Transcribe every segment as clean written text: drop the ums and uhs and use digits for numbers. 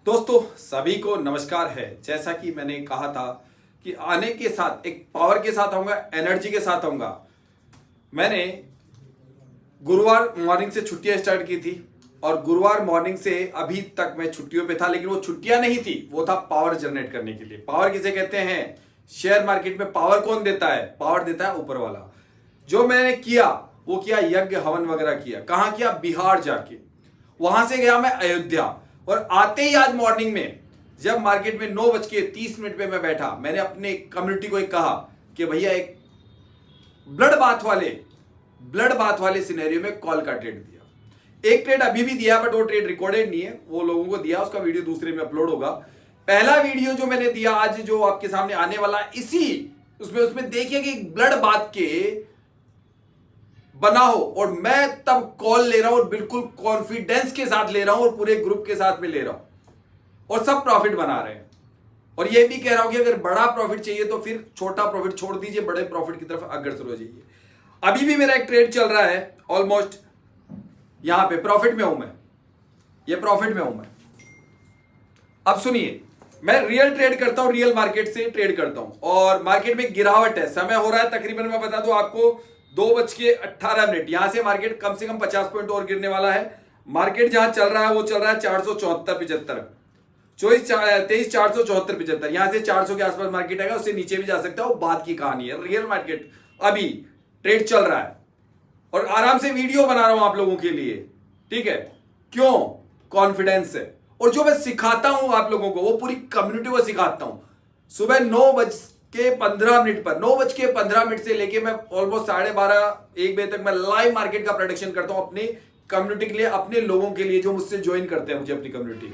दोस्तों सभी को नमस्कार है। जैसा कि मैंने कहा था कि आने के साथ एक पावर के साथ आऊंगा, एनर्जी के साथ आऊंगा। मैंने गुरुवार मॉर्निंग से छुट्टियां स्टार्ट की थी और गुरुवार मॉर्निंग से अभी तक मैं छुट्टियों पे था, लेकिन वो छुट्टियां नहीं थी, वो था पावर जनरेट करने के लिए। पावर किसे कहते हैं? शेयर मार्केट में पावर कौन देता है? पावर देता है ऊपर वाला। जो मैंने किया वो किया, यज्ञ हवन वगैरह किया। कहां किया? बिहार जाके। वहां से गया मैं अयोध्या, और आते ही आज मॉर्निंग में जब मार्केट में 9:30 पे मैं बैठा, मैंने अपने कम्युनिटी को एक कहा कि भैया एक ब्लड बाथ वाले सिनेरियो में कॉल का ट्रेड दिया। एक ट्रेड अभी भी दिया, बट वो ट्रेड रिकॉर्डेड नहीं है, वो लोगों को दिया, उसका वीडियो दूसरे में अपलोड होगा। पहला वीडियो जो मैंने दिया आज, जो आपके सामने आने वाला इसी उसमें देखिए कि ब्लड बाथ के बना हो, और मैं तब कॉल ले रहा हूं और बिल्कुल कॉन्फिडेंस के साथ ले रहा हूं और पूरे ग्रुप के साथ में ले रहा हूं, और सब प्रॉफिट बना रहे हैं। और ये भी कह रहा हूं कि अगर बड़ा प्रॉफिट चाहिए तो फिर छोटा प्रॉफिट छोड़ दीजिए, बड़े प्रॉफिट की तरफ अग्रसर हो जाइए। अभी भी मेरा एक ट्रेड चल रहा है, ऑलमोस्ट यहां पे प्रॉफिट में हूं मैं, ये प्रॉफिट में हूं मैं। अब सुनिए, मैं रियल ट्रेड करता हूं, रियल मार्केट से ट्रेड करता हूं, और मार्केट में गिरावट है। समय हो रहा है तकरीबन, मैं बता दूं आपको, 2:18। यहां से मार्केट कम से कम 50 पॉइंट और गिरने वाला है। मार्केट जहां चल रहा है वो चल रहा है 474-75, 23-474-75। यहां से 400 के आसपास मार्केट आएगा, उससे नीचे भी जा सकता है, वो बात की कहानी है। रियल मार्केट अभी ट्रेड चल रहा है और आराम से वीडियो बना रहा हूं आप लोगों के लिए, ठीक है? क्यों? कॉन्फिडेंस है। और जो मैं सिखाता हूं आप लोगों को, वो पूरी कम्युनिटी को सिखाता हूं। सुबह 9:15 पर, 9:15 से लेके मैं ऑलमोस्ट 12:30-1 बजे तक मैं लाइव मार्केट का प्रेडिक्शन करता हूं अपनी कम्युनिटी के लिए, अपने लोगों के लिए जो मुझसे ज्वाइन करते हैं, मुझे अपनी कम्युनिटी,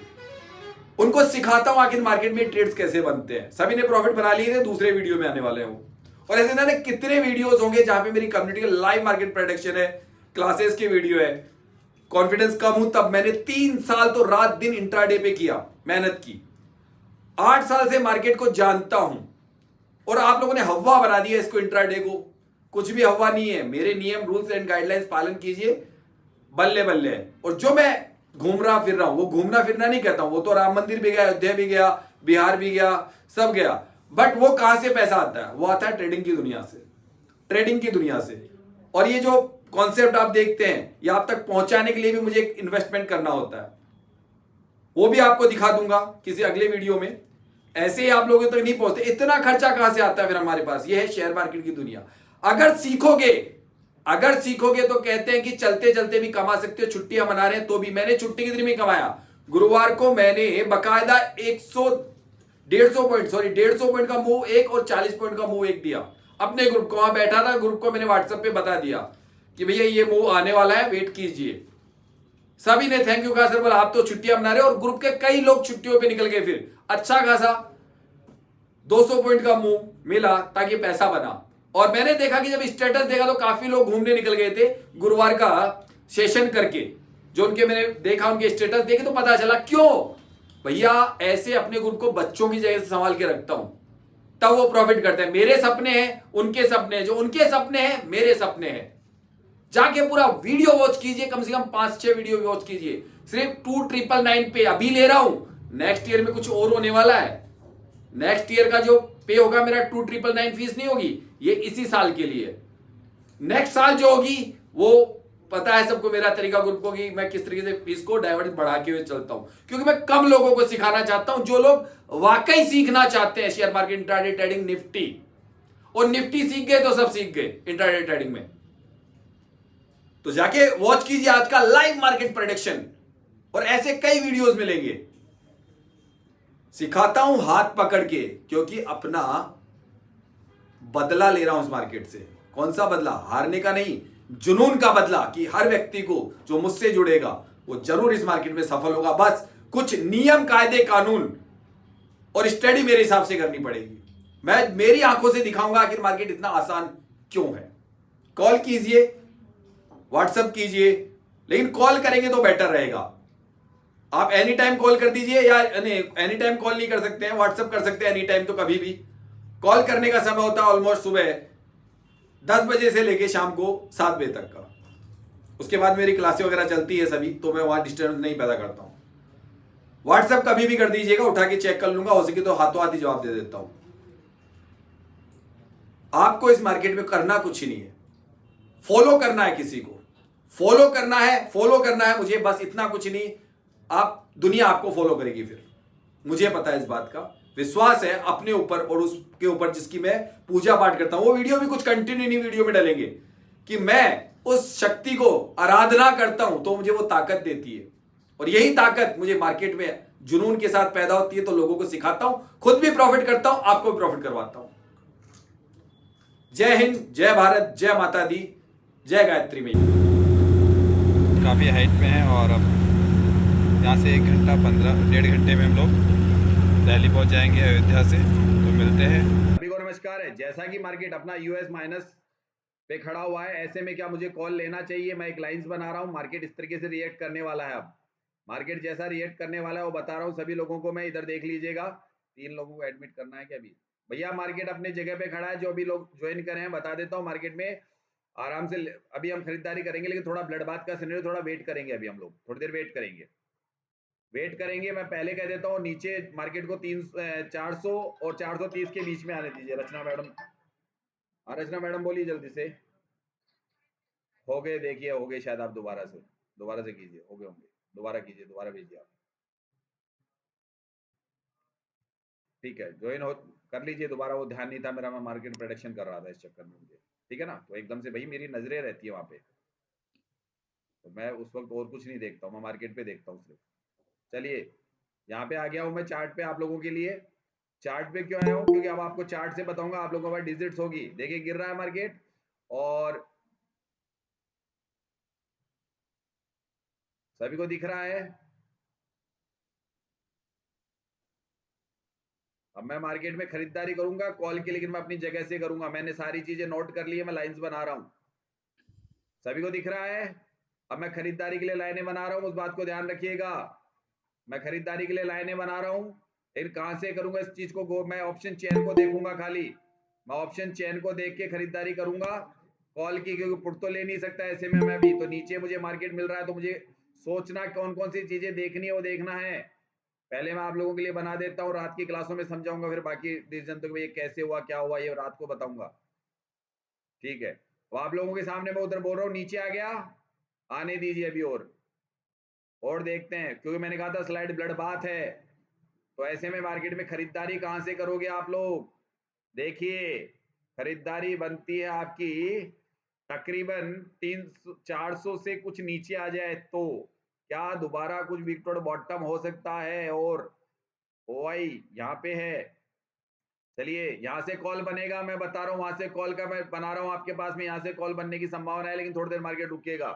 उनको सिखाता हूं आखिर मार्केट में ट्रेड्स कैसे बनते हैं। सभी ने प्रॉफिट बना लिए थे, दूसरे वीडियो में आने वाले हैं। और ऐसे ना कितने वीडियोस होंगे जहां पे मेरी कम्युनिटी का लाइव मार्केट प्रेडिक्शन है, क्लासेस के वीडियो है। कॉन्फिडेंस कम हूं तब मैंने 3 साल तो रात दिन इंट्राडे पे किया, मेहनत की। 8 साल से मार्केट को जानता हूं, और आप लोगों ने हवा बना दिया इसको, इंट्राडे को। कुछ भी हवा नहीं है, मेरे नियम रूल्स एंड गाइडलाइंस पालन कीजिए, बल्ले बल्ले है। और जो मैं घूम रहा फिर रहा हूं, वो घूमना फिरना नहीं कहता हूं, वो तो राम मंदिर भी गया, अयोध्या भी गया, बिहार भी गया, सब गया। बट वो कहां से पैसा आता है? वो आता है ट्रेडिंग की दुनिया से, ट्रेडिंग की दुनिया से। और ये जो कॉन्सेप्ट आप देखते हैं, ये आप तक पहुंचाने के लिए भी मुझे एक इन्वेस्टमेंट करना होता है, वो भी आपको दिखा दूंगा किसी अगले वीडियो में। ऐसे ही आप लोगों तक नहीं पहुंचते, इतना खर्चा कहां से आता है फिर हमारे पास? ये है शेयर मार्केट की दुनिया। अगर सीखोगे तो कहते हैं कि चलते चलते भी कमा सकते हो। छुट्टियां मना रहे हैं तो भी, मैंने छुट्टी के दिन में कमाया। गुरुवार को मैंने बकायदा 150 पॉइंट का मूव एक और 40 पॉइंट का मूव एक दिया अपने ग्रुप को। वहां बैठा था, ग्रुप को मैंने व्हाट्सएप पे बता दिया कि भैया ये मूव आने वाला है, वेट कीजिए। सभी ने थैंक यू कहा, सर बोला आप तो छुट्टियां मना रहे हो। और ग्रुप के कई लोग छुट्टियों पे निकल गए, फिर अच्छा खासा 200 पॉइंट का मूव मिला ताकि पैसा बना। और मैंने देखा कि जब स्टेटस देखा तो काफी लोग घूमने निकल गए थे गुरुवार का सेशन करके। जो उनके मैंने देखा, उनके स्टेटस देखे तो पता चला क्यों। भैया ऐसे अपने ग्रुप को बच्चों की जगह से संभाल के रखता हूं, तब वो प्रॉफिट करते हैं। मेरे सपने हैं, उनके सपने हैं, जो उनके सपने हैं मेरे सपने हैं। जाके पूरा वीडियो वॉच कीजिए, कम से कम 5-6 वीडियो वॉच कीजिए। सिर्फ 2999 पे अभी ले रहा हूं, नेक्स्ट ईयर में कुछ और होने वाला है। नेक्स्ट ईयर का जो पे होगा मेरा 2999 फीस नहीं होगी, ये इसी साल के लिए। नेक्स्ट साल जो होगी वो पता है सबको, मेरा तरीका ग्रुप को कि मैं किस तरीके से फीस को डाइवर्ट बढ़ा के हुए चलता हूं, क्योंकि मैं कम लोगों को सिखाना चाहता हूं जो लोग वाकई सीखना चाहते हैं share market, intraday trading, Nifty. और निफ्टी सीख गए तो सब सीख गए इंट्राडे ट्रेडिंग में। तो जाके वॉच कीजिए आज का लाइव मार्केट प्रेडिक्शन, और ऐसे कई वीडियोस मिलेंगे। सिखाता हूं हाथ पकड़ के, क्योंकि अपना बदला ले रहा हूं इस मार्केट से। कौन सा बदला? हारने का नहीं, जुनून का बदला, कि हर व्यक्ति को जो मुझसे जुड़ेगा वो जरूर इस मार्केट में सफल होगा। बस कुछ नियम, कायदे, कानून और स्टडी मेरे हिसाब से करनी पड़ेगी। मैं मेरी आंखों से दिखाऊंगा आखिर मार्केट इतना आसान क्यों है। कॉल कीजिए, व्हाट्सएप कीजिए, लेकिन कॉल करेंगे तो बेटर रहेगा। आप एनी टाइम कॉल कर दीजिए, या एनी टाइम कॉल नहीं कर सकते हैं, व्हाट्सएप कर सकते हैं एनी टाइम। तो कभी भी कॉल करने का समय होता है ऑलमोस्ट सुबह 10 बजे से लेके शाम को 7 बजे तक का। उसके बाद मेरी क्लासें वगैरह चलती है सभी, तो मैं वहां डिस्टर्बेंस नहीं पैदा करता हूं। व्हाट्सएप कभी भी कर दीजिएगा, उठा के चेक कर लूंगा, हो सके तो हाथों हाथ ही जवाब दे देता हूं। आपको इस मार्केट में करना कुछ ही नहीं है, फॉलो करना है किसी को, फॉलो करना है मुझे, बस इतना कुछ नहीं। आप दुनिया आपको फॉलो करेगी फिर, मुझे पता है इस बात का, विश्वास है अपने ऊपर और उसके ऊपर जिसकी मैं पूजा पाठ करता हूं। वो वीडियो भी कुछ कंटिन्यू नहीं वीडियो में डालेंगे कि मैं उस शक्ति को आराधना करता हूं तो मुझे वो ताकत देती है, और यही ताकत मुझे मार्केट में जुनून के साथ पैदा होती है, तो लोगों को सिखाता हूं, खुद भी प्रॉफिट करता हूं, आपको भी प्रॉफिट करवाता हूं। जय हिंद, जय भारत, जय माता दी, जय गायत्री मैया। काफ़ी हाइट में है और अब यहाँ से 1 घंटे 1.5 घंटे में हम लोग दिल्ली पहुँच जाएंगे अयोध्या से। तो मिलते हैं। सभी को नमस्कार है। जैसा कि मार्केट अपना यूएस माइनस पे खड़ा हुआ है, ऐसे में क्या मुझे कॉल लेना चाहिए? मैं एक लाइंस बना रहा हूं, मार्केट इस तरीके से रिएक्ट करने वाला है। अब मार्केट जैसा रिएक्ट करने वाला है वो बता रहा हूं सभी लोगों को। मैं इधर देख लीजिएगा, 3 लोगों को एडमिट करना है क्या अभी? भैया मार्केट अपने जगह पे खड़ा है, जो अभी लोग ज्वाइन करे हैं बता देता हूँ। मार्केट में आराम से अभी हम खरीदारी करेंगे, लेकिन थोड़ा ब्लड बाथ का सिनेरियो, थोड़ा वेट करेंगे। अभी हम लोग थोड़ी देर वेट करेंगे। मैं पहले कह देता हूँ, नीचे मार्केट को 400 और 430 के बीच में आने दीजिए। रचना मैडम, हाँ रचना मैडम बोलिए जल्दी से। हो गए, देखिए हो गए शायद। आप दोबारा से कीजिए, हो गए होंगे। दोबारा कीजिए, दोबारा भेजिए आप। ठीक है, ज्वाइन हो कर लीजिए दोबारा। वो ध्यान नहीं था मेरा, मैं मार्केट प्रेडिक्शन कर रहा था इस चक्कर में मुझे। ठीक है ना, तो एकदम से भाई मेरी नजरें रहती है वहां पे, तो मैं उस वक्त और कुछ नहीं देखता हूँ, मैं मार्केट पे देखता हूँ सिर्फ। चलिए, यहाँ पे आ गया हूँ मैं चार्ट पे आप लोगों के लिए। चार्ट पे क्यों आया हूँ? क्योंकि अब आपको चार्ट से बताऊंगा, आप लोगों के पास डिजिट्स होगी। देखिए गिर रहा है मार्केट, और सभी को दिख रहा है। अब मैं मार्केट में खरीदारी करूंगा कॉल की, लेकिन मैं अपनी जगह से करूंगा। मैंने सारी चीजें नोट कर ली है, मैं लाइंस बना रहा हूं। सभी को दिख रहा है? अब मैं खरीदारी के लिए लाइनें बना रहा हूं, उस बात को ध्यान रखिएगा। मैं खरीदारी के लिए लाइनें बना रहा हूं, लेकिन कहां से करूंगा इस चीज को? मैं ऑप्शन चेन को देखूंगा खाली। मैं ऑप्शन चेन को देख के खरीदारी करूंगा कॉल की, क्योंकि पुट तो ले नहीं सकता ऐसे में मैं भी। तो नीचे मुझे मार्केट मिल रहा है, तो मुझे सोचना कौन कौन सी चीजें देखनी है वो देखना है। पहले मैं आप लोगों के लिए बना देता हूँ, रात की क्लासों में समझाऊंगा, फिर बाकी डिसीजन तो ये कैसे हुआ क्या हुआ ये रात को बताऊंगा। ठीक है, तो आप लोगों के सामने मैं उधर बोल रहा हूँ, नीचे आ गया, आने दीजिए अभी और देखते हैं, क्योंकि मैंने कहा था स्लाइड ब्लड बाथ है। तो ऐसे में मार्केट में खरीदारी कहां से करोगे आप लोग? देखिए, खरीदारी बनती है आपकी तकरीबन 300 400 से कुछ नीचे आ जाए तो क्या दोबारा कुछ विकेट बॉटम हो सकता है? और ओआई यहाँ पे है। चलिए, यहां से कॉल बनेगा, मैं बता रहा हूं, वहां से कॉल का मैं बना रहा हूं आपके पास में। यहां से कॉल बनने की संभावना है, लेकिन थोड़ी देर मार्केट रुकेगा।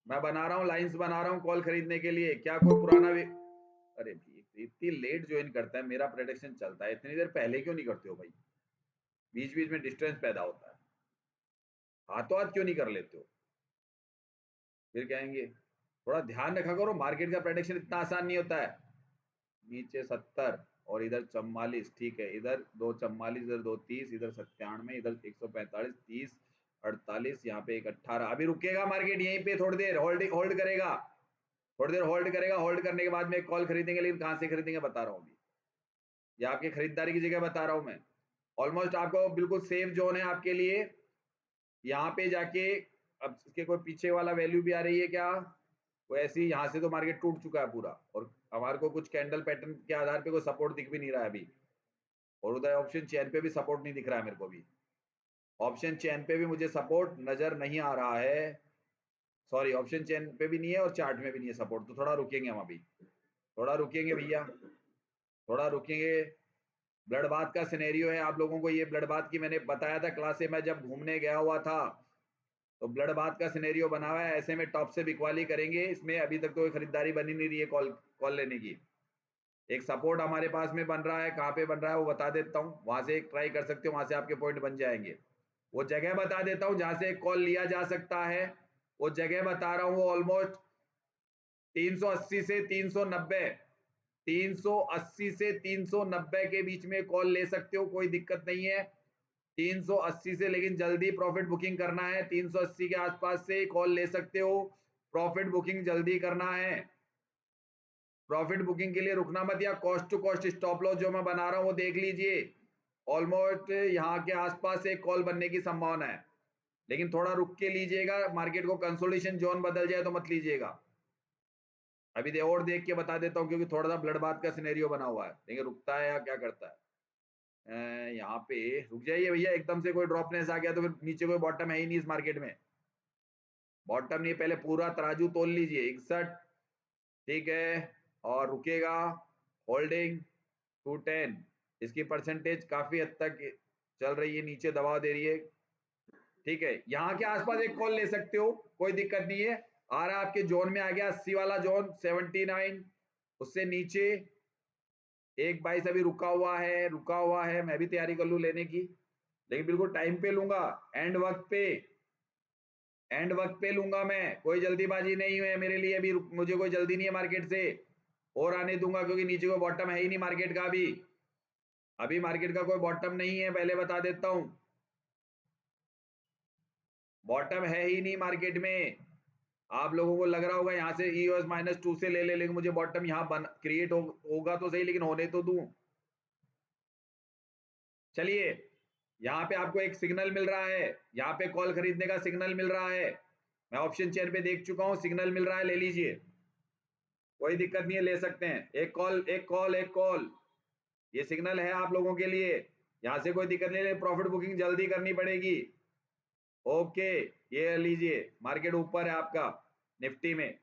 मैं बना रहा हूं, लाइंस बना रहा हूं कॉल खरीदने के लिए। क्या कोई पुराना अरे भाई इतनी लेट ज्वाइन करता है, मेरा प्रेडिक्शन चलता है, इतनी देर पहले क्यों नहीं करते हो भाई? बीच बीच में डिस्टेंस पैदा होता है, हाथों हाथ क्यों नहीं कर लेते हो? फिर कहेंगे थोड़ा ध्यान रखा करो, मार्केट का प्रेडिक्शन इतना आसान नहीं होता है। नीचे 70 और इधर 44, ठीक है, इधर 244, इधर 230, इधर 97, इधर 145, 30, 48, यहाँ पे एक 18। अभी रुकेगा मार्केट यहीं पे, थोड़ी देर होल्ड करेगा, थोड़ी देर होल्ड करेगा। होल्ड करने के बाद में एक कॉल खरीदेंगे, लेकिन कहां से खरीदेंगे बता रहा हूँ अभी। ये आपकी खरीदारी की जगह बता रहा हूँ मैं। ऑलमोस्ट आपको बिल्कुल सेफ जोन है आपके लिए। यहाँ पे जाके अब इसके कोई पीछे वाला वैल्यू भी आ रही है क्या? वो ऐसे ही यहाँ से तो मार्केट टूट चुका है पूरा, और हमारे को कुछ कैंडल पैटर्न के आधार पे कोई सपोर्ट दिख भी नहीं रहा है अभी। और उधर ऑप्शन चेन पे भी सपोर्ट नहीं दिख रहा है मेरे को भी। ऑप्शन चेन पे भी मुझे सपोर्ट नजर नहीं आ रहा है। सॉरी, ऑप्शन चेन पे भी नहीं है और चार्ट में भी नहीं है सपोर्ट। तो थोड़ा रुकेंगे हम अभी, थोड़ा रुकेंगे भैया, थोड़ा रुकेंगे। ब्लड बाथ का सिनेरियो है आप लोगों को, ये ब्लड बाथ की मैंने बताया था क्लास से, मैं जब घूमने गया हुआ था, तो ब्लड बाथ का सिनेरियो बना हुआ है। ऐसे में टॉप से बिकवाली करेंगे, इसमें अभी तक तो कोई खरीदारी बनी नहीं रही है कॉल लेने की। एक सपोर्ट हमारे पास में बन रहा है, कहाँ पे बन रहा है वो बता देता हूँ, वहां से एक ट्राई कर सकते हो, वहां से आपके पॉइंट बन जाएंगे। वो जगह बता देता हूँ जहां से एक कॉल लिया जा सकता है, वो जगह बता रहा हूँ। वो ऑलमोस्ट 380 से 390, 380 से 390 के बीच में कॉल ले सकते हो, कोई दिक्कत नहीं है। 380 से, लेकिन जल्दी प्रॉफिट बुकिंग करना है। 380 के आसपास से कॉल ले सकते हो, प्रॉफिट बुकिंग जल्दी करना है। प्रॉफिट बुकिंग के लिए रुकना मत, या cost to cost stop loss जो मैं बना रहा हूं वो देख लीजिए। ऑलमोस्ट यहाँ के आसपास एक कॉल बनने की संभावना है, लेकिन थोड़ा रुक के लीजिएगा। मार्केट को कंसोलिडेशन जोन बदल जाए तो मत लीजिएगा। अभी और देख के बता देता हूँ, क्योंकि थोड़ा सा ब्लड बाथ का सिनेरियो बना हुआ है। देखिए रुकता है या क्या करता है। यहाँ पे रुक जाइए भैया, एकदम से कोई ड्रॉपनेस आ गया तो फिर नीचे कोई बॉटम है ही नहीं इस मार्केट में। बॉटम नहीं, पहले पूरा तराजू तोल लीजिए 61, ठीक है, और रुकेगा। होल्डिंग 210, इसकी परसेंटेज काफी हद तक चल रही है, नीचे दबाव दे रही है, ठीक है। यहाँ के आसपास एक कॉल ले सकते हो, कोई दिक्कत नहीं है। आ रहा आपके जोन में आ गया 80 वाला जोन 79, उससे नीचे एक 22 अभी रुका हुआ है। मैं भी तैयारी कर लूं लेने की, लेकिन बिल्कुल टाइम पे लूंगा, एंड वक्त पे लूंगा मैं। कोई जल्दीबाजी नहीं है मेरे लिए अभी, मुझे कोई जल्दी नहीं है मार्केट से, और आने दूंगा, क्योंकि नीचे को बॉटम है ही नहीं मार्केट का। अभी मार्केट का कोई बॉटम नहीं है, पहले बता देता हूं। बॉटम है ही नहीं मार्केट में। आप लोगों को लग रहा होगा यहाँ से EOS -2 से ले लेकिन मुझे बॉटम यहाँ क्रिएट होगा तो सही, लेकिन होने तो दूं। चलिए, यहाँ पे आपको एक सिग्नल मिल रहा है, यहाँ पे कॉल खरीदने का सिग्नल मिल रहा है। मैं ऑप्शन चेयर पे देख चुका हूँ, सिग्नल मिल रहा है, ले लीजिए, कोई दिक्कत नहीं है, ले सकते हैं। एक कॉल, ये सिग्नल है आप लोगों के लिए। यहाँ से कोई दिक्कत नहीं है, प्रॉफिट बुकिंग जल्दी करनी पड़ेगी। ओके, ये लीजिए, मार्केट ऊपर है आपका निफ्टी में।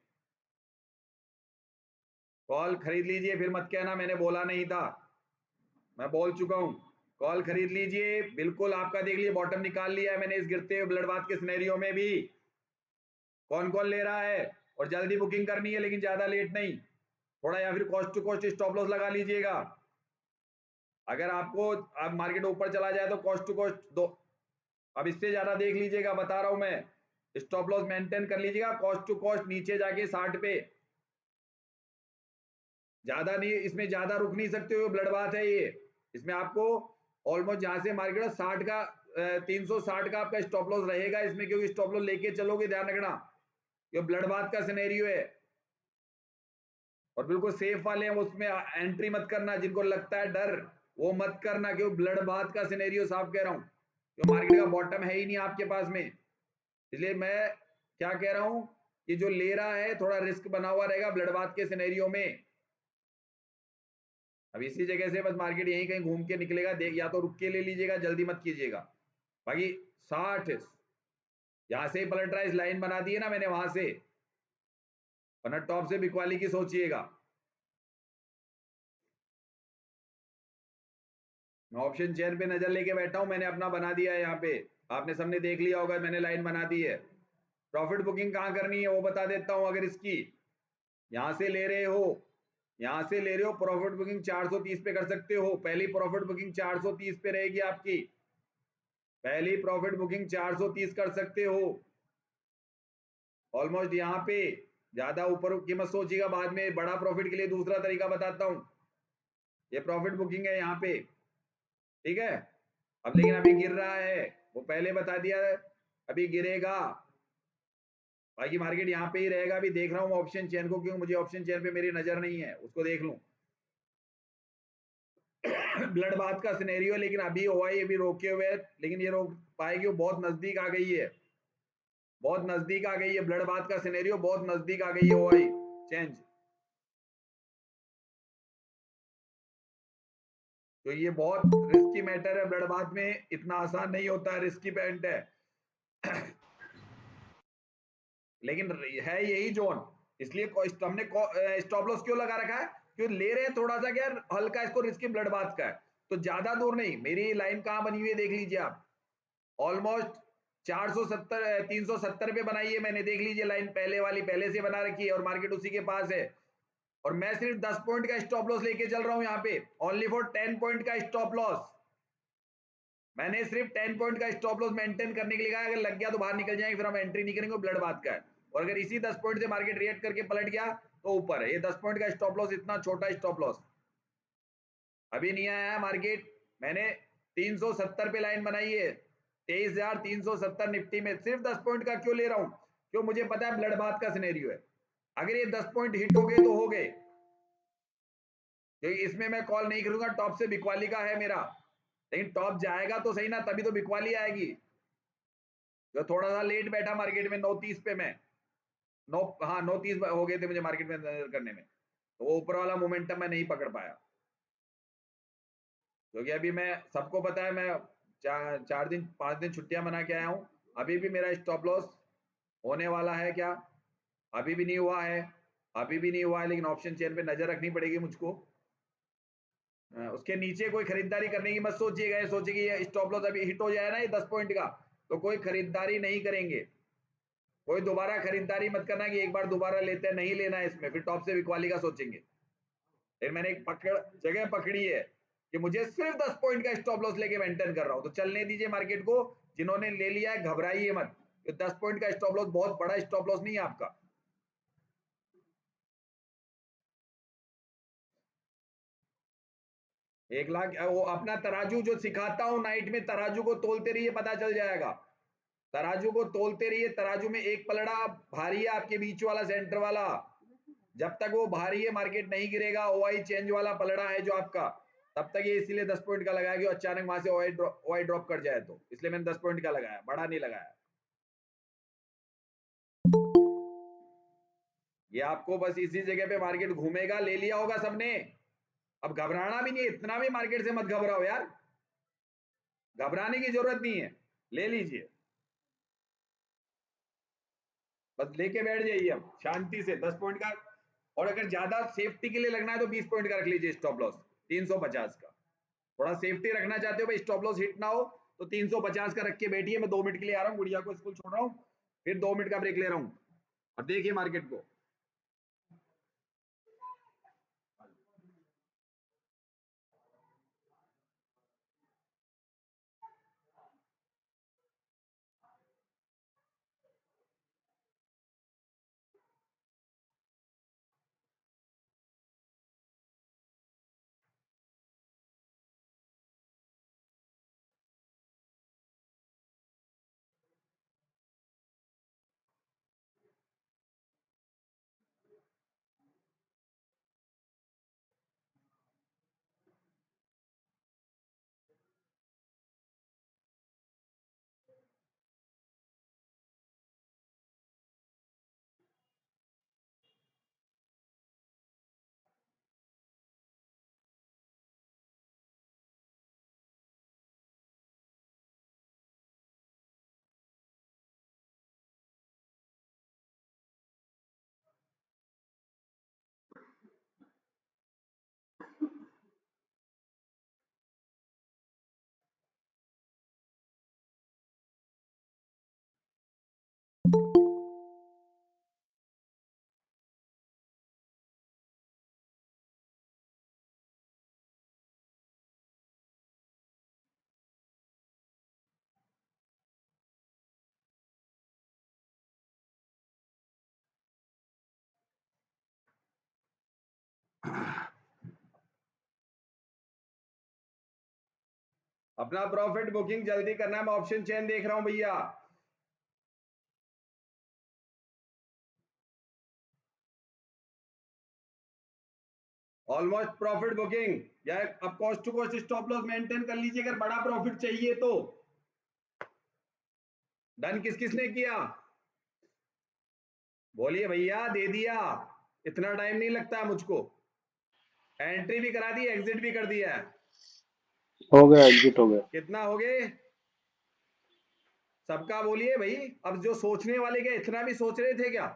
कॉल खरीद लीजिए, फिर मत कहना मैंने बोला नहीं था, मैं बोल चुका हूं। कॉल खरीद लीजिए, बिल्कुल आपका देख लीजिए बॉटम निकाल लिया है मैंने इस गिरते हुए ब्लड बाथ के सिनेरियो में भी। कौन कौन ले रहा है, और जल्दी बुकिंग करनी है, लेकिन ज्यादा लेट नहीं, थोड़ा, या फिर cost to cost stop loss लगा लीजिएगा। अगर आपको अब मार्केट ऊपर चला जाए तो कॉस्ट टू कॉस्ट दो, अब इससे ज्यादा देख लीजिएगा, बता रहा हूं मैं। स्टॉप लॉस मेंटेन कर लीजिएगा, कॉस्ट टू कॉस्ट नीचे जाके 60 पे, ज्यादा नहीं, इसमें ज्यादा रुक नहीं सकते हो, ब्लड बाथ है ये। इसमें आपको ऑलमोस्ट जहां से मार्केट 60 का 360 का आपका स्टॉप लॉस रहेगा इसमें, क्योंकि स्टॉप लॉस लेके चलोगे, ध्यान रखना, ये ब्लड बाथ का सिनेरियो है। और बिल्कुल सेफ वाले हैं उसमें एंट्री मत करना, जिनको लगता है डर वो मत करना, क्यों ब्लड बाथ का सिनेरियो साफ कह रहा हूं, क्यों मार्केट का बॉटम है ही नहीं आपके पास में। इसलिए मैं क्या कह रहा हूं कि जो ले रहा है थोड़ा रिस्क बना हुआ रहेगा ब्लड बाथ के सिनेरियो में। अब इसी जगह से बस मार्केट यहीं कहीं घूम के निकलेगा, देख, या तो रुक के ले लीजिएगा, जल्दी मत कीजिएगा। बाकी 60 यहां से ही पलट रहा है, इस लाइन बना दी है ना मैंने वहां से, वरना टॉप से बिकवाली की सोचिएगा। मैं ऑप्शन चेयर पे नजर लेके बैठा हूं, मैंने अपना बना दिया है यहाँ पे, आपने सबने देख लिया होगा, मैंने लाइन बना दी है। प्रॉफिट बुकिंग कहाँ करनी है वो बता देता हूं। अगर इसकी यहां से ले रहे हो, यहां से ले रहे हो, प्रॉफिट बुकिंग 430 पे कर सकते हो। पहली प्रॉफिट बुकिंग 430 पे रहेगी आपकी, पहली प्रॉफिट बुकिंग 430 कर सकते हो। ऑलमोस्ट यहाँ पे ज्यादा ऊपर की मत सोचिएगा, बाद में बड़ा प्रॉफिट के लिए दूसरा तरीका बताता हूं। ये प्रॉफिट बुकिंग है यहाँ पे, ठीक है। अब लेकिन अभी गिर रहा है, वो पहले बता दिया है, अभी गिरेगा, बाकी मार्केट यहाँ पे ही रहेगा। अभी देख रहा हूँ ऑप्शन चेन को, क्यों मुझे ऑप्शन चेन पे मेरी नजर नहीं है, उसको देख लूं। ब्लड बाथ का सिनेरियो, लेकिन अभी ओआई अभी रोके हुए है, लेकिन ये रोक पाएगी, वो बहुत नजदीक आ गई है, बहुत नजदीक आ गई है, ब्लड बाथ का सिनेरियो बहुत नजदीक आ गई है ओआई चेंज। तो ये बहुत रिस्की मैटर है, ब्लड बाथ में इतना आसान नहीं होता है, रिस्की पॉइंट है। लेकिन है यही जोन, इसलिए हमने स्टॉप लॉस क्यों लगा रखा है, क्यों ले रहे हैं थोड़ा सा क्या हल्का इसको, रिस्की ब्लड बाथ का है, तो ज्यादा दूर नहीं। मेरी लाइन कहां बनी हुई है देख लीजिए आप, ऑलमोस्ट 470 370 पे बनाई है मैंने, देख लीजिए लाइन पहले वाली पहले से बना रखी है, और मार्केट उसी के पास है। और मैं सिर्फ 10 पॉइंट का स्टॉप लॉस लेके चल रहा हूं यहाँ पे, ओनली फॉर 10 पॉइंट का स्टॉप लॉस। मैंने सिर्फ 10 पॉइंट का स्टॉप लॉस मेंटेन करने के लिए कहा, अगर लग गया तो बाहर निकल जाएंगे, फिर हम एंट्री नहीं करेंगे, ब्लड बात का है। और अगर इसी 10 पॉइंट से मार्केट रिएक्ट करके पलट गया तो ऊपर है। ये 10 पॉइंट का स्टॉप लॉस इतना छोटा स्टॉप लॉस, अभी नहीं आया है मार्केट। मैंने 370 पे लाइन बनाई है, 23,370 निफ्टी में, सिर्फ 10 पॉइंट का क्यों ले रहा हूं, क्यों मुझे पता है ब्लड बाथ का सिनेरियो है। अगर ये 10 पॉइंट हिट हो गए तो हो गए, क्योंकि इसमें मैं कॉल नहीं करूंगा, टॉप से बिकवाली का है मेरा, लेकिन टॉप जाएगा तो सही ना, तभी तो बिकवाली आएगी। जो थोड़ा सा लेट बैठा मार्केट में 9:30 पे मैं 9:30 हो गए थे मुझे मार्केट में नजर करने में, तो वो ऊपर वाला मोमेंटम मैं नहीं पकड़ पाया। क्योंकि अभी मैं, सबको पता है, मैं 5 दिन छुट्टियां मना के आया हूं, अभी भी मेरा स्टॉप लॉस होने वाला है क्या, अभी भी नहीं हुआ है, अभी भी नहीं हुआ है, लेकिन ऑप्शन चेन पे नजर रखनी पड़ेगी मुझको। उसके नीचे कोई खरीदारी करने की मत सोचिएगा, सोचिए ये स्टॉप लॉस अभी हिट हो जाए ना ये 10 पॉइंट का, तो कोई खरीदारी नहीं करेंगे, कोई दोबारा खरीदारी मत करना कि एक बार दोबारा लेते हैं, नहीं लेना है इसमें, फिर टॉप से बिकवाली का सोचेंगे। फिर मैंने एक जगह पकड़ी है कि मुझे सिर्फ 10 पॉइंट का स्टॉप लॉस लेके मेंटेन कर रहा हूं, तो चलने दीजिए मार्केट को। जिन्होंने ले लिया है घबराइए मत, 10 पॉइंट का स्टॉप लॉस बहुत बड़ा स्टॉप लॉस नहीं है आपका। एक लाख, वो अपना तराजू जो सिखाता हूं नाइट में, तराजू को तोलते रहिए, पता चल जाएगा। तराजू को तोलते रहिए, तराजू में एक पलड़ा भारी है आपके बीच वाला, सेंटर वाला, जब तक वो भारी है मार्केट नहीं गिरेगा। ओआई चेंज वाला पलड़ा है जो आपका, तब तक ये इसीलिए 10 पॉइंट का लगाया कि अचानक वहां से ओआई ड्रॉप कर जाए, तो इसलिए मैंने 10 पॉइंट का लगाया, बड़ा नहीं लगाया। ये आपको बस इसी जगह पे मार्केट घूमेगा, ले लिया होगा सबने, अब घबराना भी नहीं, इतना भी मार्केट से मत घबराओ यार, घबराने की जरूरत नहीं है, ले लीजिए, बस लेके बैठ जाइए अब शांति से 10 पॉइंट का। और अगर ज्यादा सेफ्टी के लिए लगना है तो 20 पॉइंट का रख लीजिए स्टॉप लॉस, 350 का। थोड़ा सेफ्टी रखना चाहते हो भाई, स्टॉप लॉस हिट ना हो, तो 350 का रख के बैठिए। मैं 2 मिनट के लिए आ रहा हूँ, गुड़िया को स्कूल छोड़ रहा हूँ, फिर 2 मिनट का ब्रेक ले रहा हूँ। अब देखिए मार्केट को, अपना प्रॉफिट बुकिंग जल्दी करना है, मैं ऑप्शन चेन देख रहा हूं भैया। ऑलमोस्ट प्रॉफिट बुकिंग, या अब cost to cost stop loss maintain कर लीजिए अगर बड़ा प्रॉफिट चाहिए तो। डन किस किसने किया, बोलिए भैया, दे दिया, इतना टाइम नहीं लगता है मुझको। एंट्री भी करा दी, एग्जिट भी कर दिया है। हो गया, एग्जिट हो गया। कितना हो गए सबका, बोलिए भाई। अब जो सोचने वाले क्या इतना भी सोच रहे थे क्या,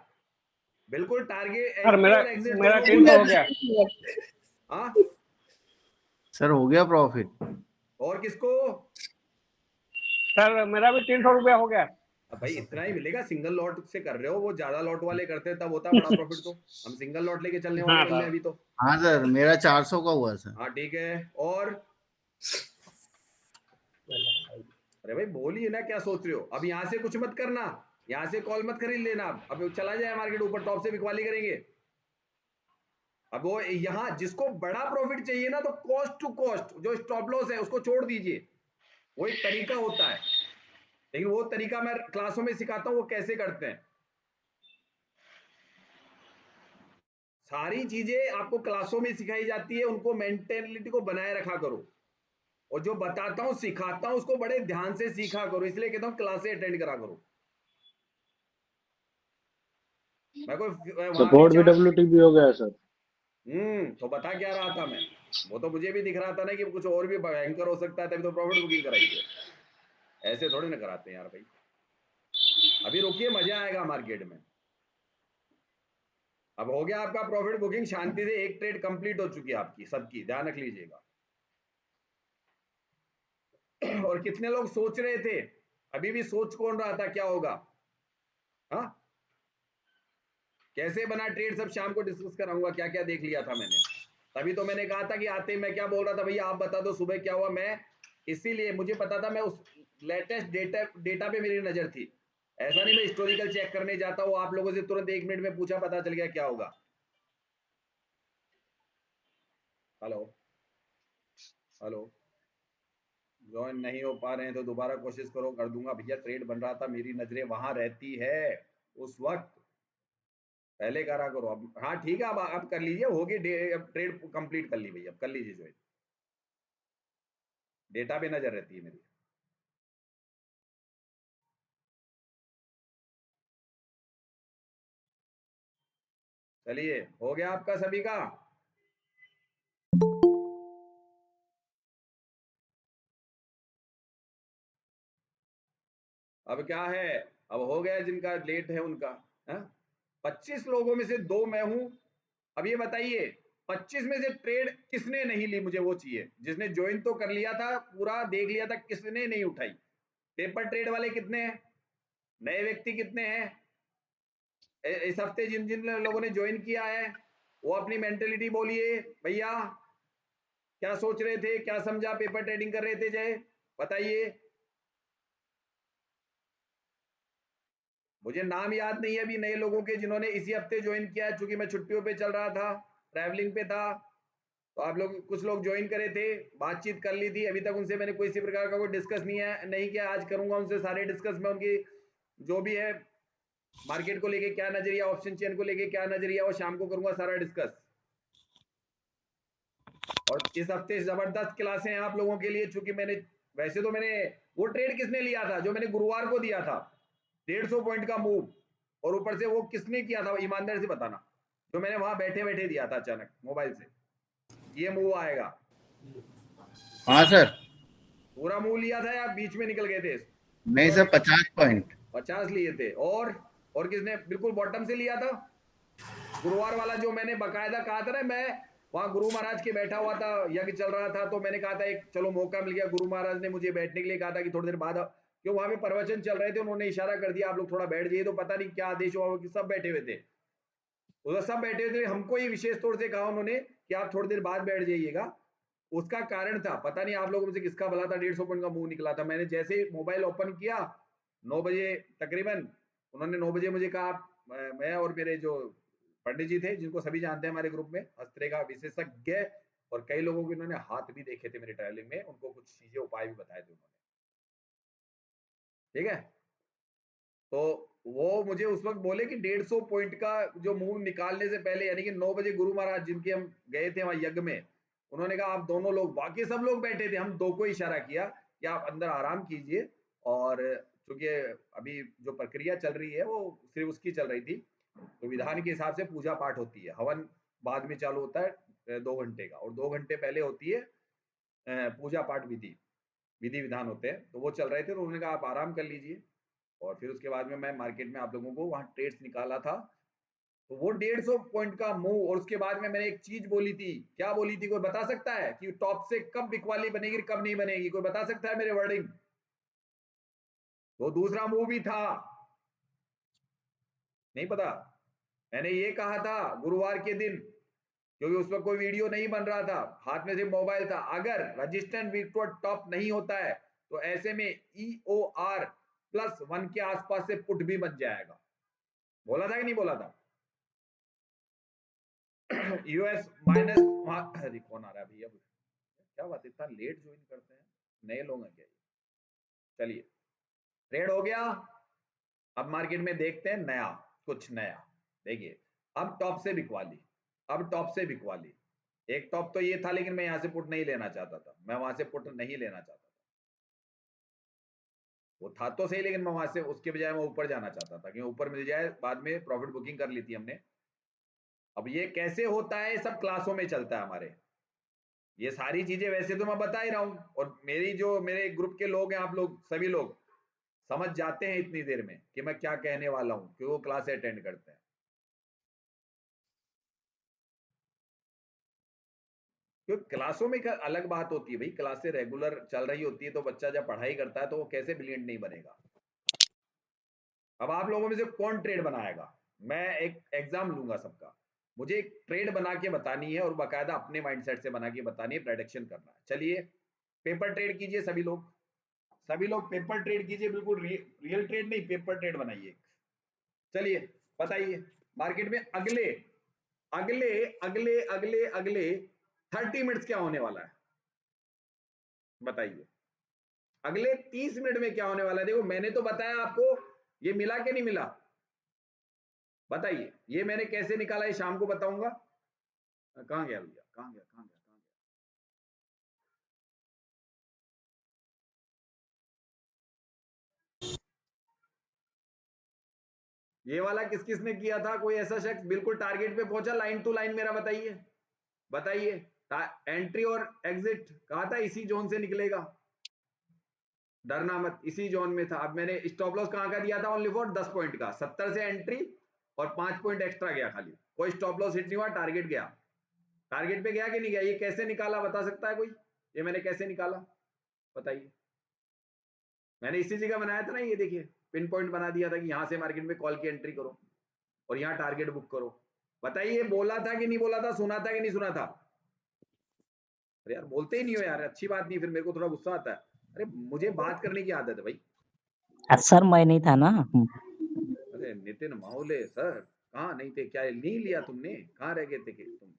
बिल्कुल टारगेट सर एंट्री मेरा और एग्जिट मेरा दोनों 300 बोले। हो गया। हाँ, सर हो गया प्रॉफिट। और किसको, सर मेरा भी 300 रुपया हो गया। अब भाई इतना ही मिलेगा, सिंगल लॉट से कर रहे हो, वो ज्यादा लॉट वाले करते तब होता बड़ा प्रॉफिट, तो हम सिंगल लॉट लेके चलने वाले हाँ बंदे सर। अभी तो। हाँ सर, मेरा 400 का हुआ सर। हाँ ठीक है, और अरे भाई बोलिए ना, क्या सोच रहे हो, अब यहाँ से कुछ मत करना, यहाँ से कॉल मत खरीद लेना, अब चला जाए मार्केट ऊपर, टॉप से बिकवाली करेंगे। अब वो यहाँ जिसको बड़ा प्रॉफिट चाहिए ना, तो कॉस्ट टू कॉस्ट जो स्टॉप लॉस है उसको छोड़ दीजिए, वो एक तरीका होता है, लेकिन वो तरीका मैं क्लासों में सिखाता हूँ वो कैसे करते हैं। सारी चीजें आपको क्लासों में सिखाई जाती है, उनको मेंटेलिटी को बनाए रखा करो, और जो बताता हूं सिखाता हूं उसको बड़े ध्यान से सीखा करो, इसलिए कहता हूं क्लासें अटेंड करा करो। मैं कोई वहां भी सपोर्ट भी 4 WT भी हो गया सर। तो बता क्या रहा था मैं, वो तो मुझे भी दिख रहा था ना कि कुछ और भी भयंकर हो सकता है, तभी तो प्रॉफिट बुकिंग कराई है, ऐसे थोड़ी ना कराते हैं यार भाई। अभी रुकिए, मजा आएगा मार्केट में। अब हो गया आपका प्रॉफिट बुकिंग, शांति से एक ट्रेड कंप्लीट हो चुकी है आपकी सबकी, ध्यान रख लीजिएगा। और कितने लोग सोच रहे थे, अभी भी सोच कौन रहा था क्या होगा, हाँ कैसे बना ट्रेड, सब शाम को डिस्कस कराऊंगा, क्या क्या देख लिया था मैंने। तभी तो मैंने कहा था कि आते ही मैं क्या बोल रहा था, भैया आप बता दो सुबह क्या हुआ। मैं इसीलिए मुझे पता था, मैं उस लेटेस्ट डेटा पे मेरी नजर थी। ऐसा नहीं मैं हिस्टोरिकल चेक करने जाता हूँ, आप लोगों से तुरंत 1 मिनट में पूछा, पता चल गया क्या होगा। हेलो हेलो, ज्वाइन नहीं हो पा रहे हैं तो दोबारा कोशिश करो, कर दूंगा भैया। ट्रेड बन रहा था, मेरी नजरें वहां रहती है उस वक्त, पहले करा करो। अब हाँ ठीक है, अब कर लीजिए, होगी अब ट्रेड कंप्लीट कर ली भैया, अब कर लीजिए ज्वाइन, डेटा पे नजर रहती है मेरी। चलिए, हो गया आपका सभी का। अब क्या है, अब हो गया जिनका लेट है उनका, है 25 लोगों में से 2 मैं हूं। अब ये बताइए 25 में से ट्रेड किसने नहीं ली, मुझे वो चाहिए। जिसने ज्वाइन तो कर लिया था, पूरा देख लिया था, किसने नहीं उठाई। पेपर ट्रेड वाले कितने हैं, नए व्यक्ति कितने हैं इस हफ्ते, जिन जिन लोगों ने ज्वाइन किया है, वो अपनी मेंटेलिटी बोलिए भैया, क्या सोच रहे थे, क्या समझा, पेपर ट्रेडिंग कर रहे थे जय, बताइए। मुझे नाम याद नहीं है अभी नए लोगों के जिन्होंने इसी हफ्ते ज्वाइन किया है, चूंकि मैं छुट्टियों पे चल रहा था, ट्रैवलिंग पे था, तो आप लोग कुछ लोग ज्वाइन करे थे, बातचीत कर ली थी। अभी तक उनसे मैंने कोई इसी प्रकार का कोई डिस्कस नहीं किया, आज करूंगा उनसे सारे डिस्कस। मैं उनकी जो भी है मार्केट को लेके क्या नजरिया, ऑप्शन चेन को लेके क्या नजरिया, वो शाम को करूंगा सारा डिस्कस। और इस हफ्ते जबरदस्त क्लासें हैं आप लोगों के लिए, चूंकि मैंने वैसे तो मैंने वो ट्रेड किसने लिया था जो मैंने गुरुवार को दिया था, 150 पॉइंट का मूव, और ऊपर से वो किसने किया था ईमानदार से बताना, जो मैंने वहां बैठे बैठे दिया था अचानक मोबाइल से, ये मूव आएगा। हाँ सर। पूरा मूव लिया था या बीच में निकल गए थे? नहीं सर, 50 पॉइंट। 50 लिए थे। और किसने बिल्कुल बॉटम से लिया था? गुरुवार वाला जो मैंने बकायदा कहा था ना, मैं वहां गुरु महाराज के बैठा हुआ था, यज्ञ चल रहा था, तो मैंने कहा था एक चलो मौका मिल गया, गुरु महाराज ने मुझे बैठने के लिए कहा था कि थोड़ी देर बाद, क्यों वहां पे प्रवचन चल रहे थे, उन्होंने इशारा कर दिया आप लोग थोड़ा बैठ जाइए, तो पता नहीं क्या आदेश हुआ कि सब बैठे हुए थे, उधर सब बैठे हुए थे, हमको ही विशेष तौर से कहा उन्होंने कि आप थोड़ी देर बाद बैठ जाइएगा। उसका कारण था, पता नहीं आप लोगों में से किसका भला था, 150 पॉइंट का मुंह निकला था। मैंने जैसे ही मोबाइल ओपन किया 9 बजे तकरीबन, उन्होंने 9 बजे मुझे कहा, मैं और मेरे जो पंडित जी थे, जिनको सभी जानते हैं हमारे ग्रुप में, हस्तरे का विशेषज्ञ, और कई लोगों के उन्होंने हाथ भी देखे थे मेरे ट्रैवलिंग में, उनको कुछ चीजें उपाय भी बताए थे उन्होंने, ठीक है। तो वो मुझे उस वक्त बोले कि 150 पॉइंट का जो मूव निकालने से पहले, यानी कि 9 बजे गुरु महाराज जिनके हम गए थे वहां यज्ञ में, उन्होंने कहा आप दोनों लोग, बाकी सब लोग बैठे थे, हम 2 को इशारा किया कि आप अंदर आराम कीजिए, और चूंकि अभी जो प्रक्रिया चल रही है वो सिर्फ उसकी चल रही थी, तो विधान के हिसाब से पूजा पाठ होती है, हवन बाद में चालू होता है 2 घंटे का, और 2 घंटे पहले होती है पूजा पाठ विधि विधान होते हैं, तो वो चल रहे थे, तो उन्होंने कहा आप आराम कर लीजिए। और फिर उसके बाद में मैं मार्केट में आप लोगों को वहां ट्रेड्स निकाला था, तो वो 150 पॉइंट का मूव, और उसके बाद में मैंने एक चीज बोली थी, क्या बोली थी, कोई बता सकता है कि टॉप से कब बिकवाली बनेगी, कब नहीं बनेगी, कोई बता सकता है मेरे वर्डिंग? तो दूसरा मूव भी था, नहीं पता, मैंने ये कहा था गुरुवार के दिन, क्योंकि उस वक्त कोई वीडियो नहीं बन रहा था, हाथ में सिर्फ मोबाइल था, अगर रजिस्टेंट विक्टोर टॉप नहीं होता है तो ऐसे में EOR +1 के आसपास से पुट भी बन जाएगा, बोला था कि नहीं बोला था? US माइनस, अरे कौन आ रहा है भैया, क्या बात, इतना लेट ज्वाइन करते हैं, नए लोग हैं क्या ये? चलिए, ट्रेड हो गया। अब मार्केट में देखते हैं नया, कुछ नया। देखिए अब टॉप से बिकवा ली, अब टॉप से बिकवा ली। एक टॉप तो ये था, लेकिन मैं यहां से पुट नहीं लेना चाहता था, मैं वहां से पुट नहीं लेना चाहता था। वो था तो सही, लेकिन मैं वहां से उसके बजाय मैं ऊपर जाना चाहता था कि ऊपर मिल जाए, बाद में प्रॉफिट बुकिंग कर ली थी हमने। अब ये कैसे होता है, सब क्लासों में चलता है हमारे। ये सारी चीजें वैसे तो मैं बता ही रहा हूं, और मेरे ग्रुप के लोग हैं, आप लोग सभी लोग समझ जाते हैं इतनी देर में कि मैं क्या कहने वाला हूं, कि वो क्लास अटेंड करते हैं। क्योंकि क्लासों में अलग बात होती है भाई, क्लासें रेगुलर चल रही होती है, तो बच्चा जब पढ़ाई करता है तो वो कैसे ब्रिलियंट नहीं बनेगा। अब आप लोगों में से कौन ट्रेड बनाएगा, मैं एक एग्जाम लूंगा सबका, मुझे एक ट्रेड बना के बतानी है, और बाकायदा अपने माइंडसेट से बना के बतानी है, प्रेडिक्शन करना है। चलिए पेपर ट्रेड कीजिए सभी लोग पेपर ट्रेड कीजिए, बिल्कुल रियल ट्रेड नहीं, पेपर ट्रेड बनाइए। चलिए बताइए, मार्केट में अगले अगले अगले अगले अगले 30 मिनट्स क्या होने वाला है, बताइए। अगले 30 मिनट में क्या होने वाला है। देखो मैंने तो बताया आपको, ये मिला कि नहीं मिला, बताइए। ये मैंने कैसे निकाला, ये शाम को बताऊंगा। कहां गया भैया, कहां गया। ये वाला किस किस ने किया था, कोई ऐसा शख्स बिल्कुल टारगेट पे पहुंचा, लाइन टू लाइन मेरा बताइए। एंट्री और एग्जिट कहा था इसी जोन से निकलेगा, डरना मत, इसी जोन में था। अब मैंने स्टॉप लॉस कहां का दिया था, ओनली फॉर 10 पॉइंट का, 70 से एंट्री और 5 पॉइंट एक्स्ट्रा गया, खाली कोई स्टॉप लॉस हिट नहीं हुआ, टारगेट गया। टारगेट पे गया कि नहीं गया, ये कैसे निकाला बता सकता है कोई, ये मैंने कैसे निकाला बताइए। मैंने इसी जगह बनाया था ना, ये देखिए पिन पॉइंट बना दिया था कि यहां से मार्केट में कॉल की एंट्री करो और यहाँ टारगेट बुक करो। बताइए बोला था कि नहीं बोला था, सुना था कि नहीं सुना था। अरे यार बोलते ही नहीं हो यार, अच्छी बात नहीं, फिर मेरे को थोड़ा गुस्सा आता है। अरे मुझे बात करने की आदत है भाई। सर मैं नहीं था ना। अरे नितिन माहौले सर, कहाँ नहीं थे, क्या नहीं लिया तुमने, कहाँ रह गए थे कि तुम।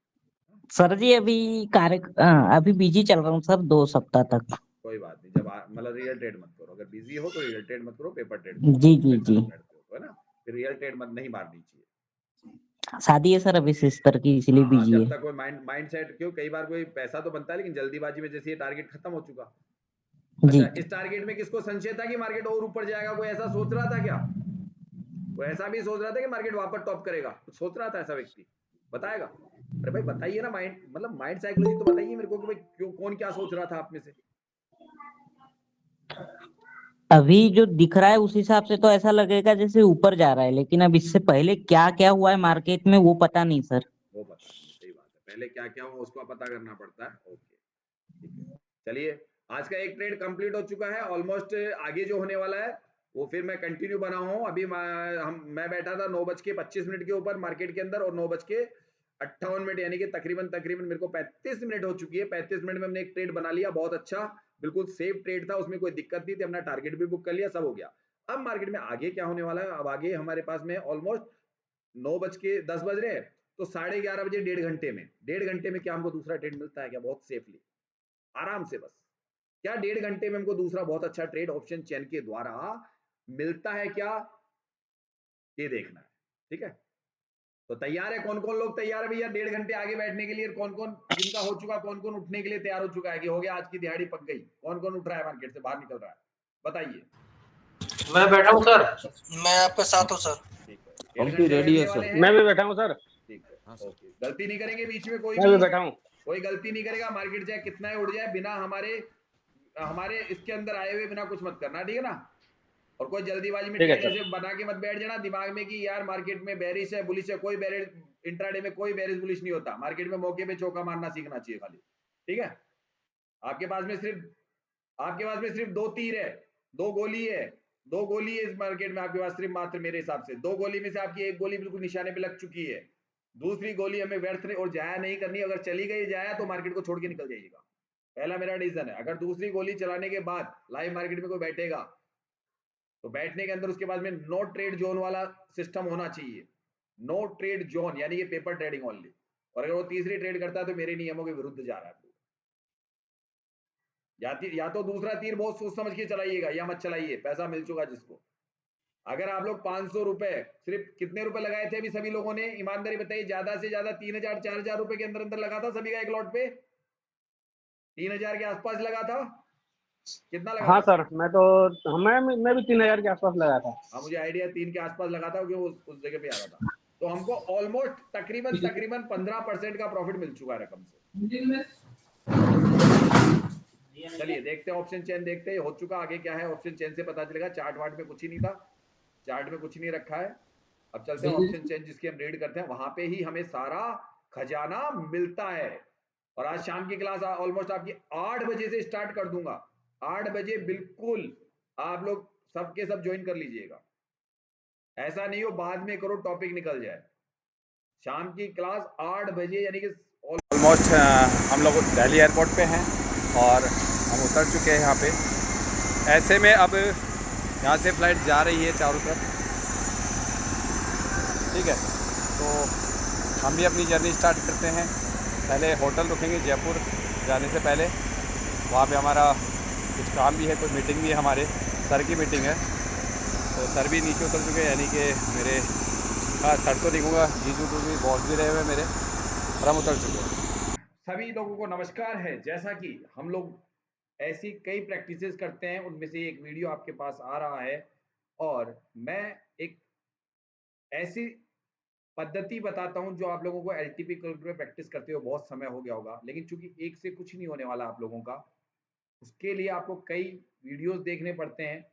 सर जी अभी बिजी चल रहा हूँ सर 2 सप्ताह तक। कोई बात नहीं, जब मतलब रियल ट्रेड मत करो, अगर बिजी हो तो रियल ट्रेड मत करो, पेपर ट्रेड जी करो, जी पैसा जी। लड़ते हो तो, है ना। फिर रियल ट्रेड मत नहीं मारनी चाहिए। शादी है सर अभी सिस्टर की, इसलिए हाँ बिजी जब है। तक कोई माइंड सेट, क्यों कई बार कोई पैसा तो बनता है, लेकिन जल्दीबाजी में जैसे ये टारगेट खत्म हो चुका। जी। अच्छा, इस टारगेट में किसको संशय था कि मार्केट और ऊपर जाएगा, कोई ऐसा सोच रहा था क्या, कोई ऐसा भी सोच रहा था कि मार्केट वापस टॉप करेगा, कुछ सोच रहा था ऐसा व्यक्ति, बताएगा। अरे भाई बताइए ना, माइंड साइकोलॉजी तो बताइए मेरे को कि भाई क्यों, कौन क्या सोच रहा था आप में से। अभी जो दिख रहा है उस हिसाब से तो ऐसा लगेगा जैसे ऊपर जा रहा है, लेकिन अब इससे पहले क्या क्या हुआ है मार्केट में वो पता नहीं सर। वो पता नहीं, सही बात है, पहले क्या क्या हुआ उसको पता करना पड़ता है। ओके ठीक है, चलिए आज का एक ट्रेड कंप्लीट हो चुका है ऑलमोस्ट। आगे जो होने वाला है वो फिर मैं कंटिन्यू बना हूं। अभी मैं बैठा था 9:25 के ऊपर मार्केट के अंदर, और 9:58 यानी कि तकरीबन मेरे को 35 मिनट हो चुकी है। 35 मिनट में हमने एक ट्रेड बना लिया, बहुत अच्छा, बिल्कुल सेफ ट्रेड था, उसमें कोई दिक्कत नहीं थी, अपना टारगेट भी बुक कर लिया, सब हो गया। अब मार्केट में आगे क्या होने वाला है, अब आगे हमारे पास में ऑलमोस्ट 9:10 बज रहे हैं, तो 11:30 बजे, 1.5 घंटे में क्या हमको दूसरा ट्रेड मिलता है क्या, बहुत सेफली, आराम से, बस क्या 1.5 घंटे में हमको दूसरा बहुत अच्छा ट्रेड ऑप्शन चेन के द्वारा मिलता है क्या, ये देखना है। ठीक है, तो तैयार है, कौन कौन लोग तैयार है भैया 1.5 घंटे आगे बैठने के लिए, कौन कौन जिनका हो चुका, कौन कौन उठने के लिए तैयार हो चुका है कि हो गया, आज की दिहाड़ी पक गई, कौन कौन उठ रहा है, मार्केट से बाहर निकल रहा है, बताइए। मैं बैठा हूँ सर, मैं आपके साथ हूँ सर। ठीक है, हम 1.5 भी घंटे रेडी है बैठने वाले सर। हैं। मैं भी बैठा हूँ सर। ठीक है, ओके, गलती नहीं करेंगे बीच में, कोई मैं भी भी बैठा हूँ। कोई गलती नहीं करेगा, मार्केट चाहे कितना ही उड़ जाए, बिना हमारे हमारे इसके अंदर आए हुए बिना कुछ मत करना, ठीक है ना। और कोई जल्दीबाजी में ठीक है ट्रेड सर। ऐसे बना के मत बैठ जाना दिमाग में कि यार मार्केट में बेरिश है बुलिश है, कोई बेरिश इंट्राडे में कोई बेरिश बुलिश नहीं होता, मार्केट में मौके पे चौका मारना सीखना चाहिए खाली। ठीक है, आपके पास में सिर्फ 2 तीर है, 2 गोली है, 2 गोली है इस मार्केट में आपके पास, सिर्फ मात्र मेरे हिसाब से 2 गोली में से आपकी एक गोली बिल्कुल निशाने पे लग चुकी है, दूसरी गोली हमें व्यर्थ और जाया नहीं करनी। अगर चली गई जाया तो मार्केट को छोड़ के निकल जाइएगा, पहला मेरा डिसीजन है। अगर दूसरी गोली चलाने के बाद लाइव मार्केट में कोई बैठेगा तो बैठने के अंदर उसके बाद में नो ट्रेड जोन वाला सिस्टम होना चाहिए, नो ट्रेड जोन यानी कि पेपर ट्रेडिंग ओनली। और अगर वो तीसरी ट्रेड करता है तो मेरे नियमों के विरुद्ध जा रहा है, या तो दूसरा तीर बहुत सोच समझ के चलाइएगा, या मत चलाइए, पैसा मिल चुका जिसको। अगर आप लोग 500 रुपए, सिर्फ कितने रुपए लगाए थे अभी सभी लोगों ने, ईमानदारी बताइए, ज्यादा से ज्यादा 3000 4000 रुपए के अंदर अंदर लगा था सभी का एक लॉट पे? 3000 के आसपास लगा था? कितना लगा हाँ था? सर, मैं भी 3000 के आसपास लगा था। हाँ, मुझे आइडिया 3 के आसपास लगा था, क्योंकि उस जगह पे आ रहा था। तो हमको ऑलमोस्ट तकरीबन 15% का प्रॉफिट मिल चुका है रकम से। चलिए देखते हैं, ऑप्शन चेन देखते हैं हो चुका, आगे क्या है ऑप्शन चेन से पता चलेगा। चार्ट वार्ट में कुछ ही नहीं था, चार्ट में कुछ नहीं रखा है। अब चलते हैं ऑप्शन चेन जिसकी हम रीड करते हैं, वहां पे ही हमें सारा खजाना मिलता है। और आज शाम की क्लास ऑलमोस्ट आपकी 8 बजे से स्टार्ट कर दूंगा। 8 बजे बिल्कुल आप लोग सबके सब ज्वाइन कर लीजिएगा, ऐसा नहीं हो बाद में करो टॉपिक निकल जाए। शाम की क्लास 8 बजे, यानी कि ऑलमोस्ट हम लोग दिल्ली एयरपोर्ट पे हैं और हम उतर चुके हैं यहाँ पे। ऐसे में अब यहाँ से फ़्लाइट जा रही है चारों तरफ, ठीक है। तो हम भी अपनी जर्नी स्टार्ट करते हैं। पहले होटल रुकेंगे जयपुर जाने से पहले, वहाँ पे हमारा कुछ काम भी है, कुछ मीटिंग भी है, हमारे सर की मीटिंग है। तो सर भी नीचे उतर चुके हैं, यानी कि मेरे सर तो दिखूँगा, जीजू को भी बॉस भी रहे हुए मेरे, और हम उतर चुके हैं। सभी लोगों को नमस्कार है। जैसा कि हम लोग ऐसी कई प्रैक्टिसेस करते हैं, उनमें से एक वीडियो आपके पास आ रहा है, और मैं एक ऐसी पद्धति बताता हूं जो आप लोगों को एलटीपी कैलकुलेटर में प्रैक्टिस करते हुए बहुत समय हो गया होगा, लेकिन चूंकि एक से कुछ नहीं होने वाला आप लोगों का, उसके लिए आपको कई वीडियोस देखने पड़ते हैं।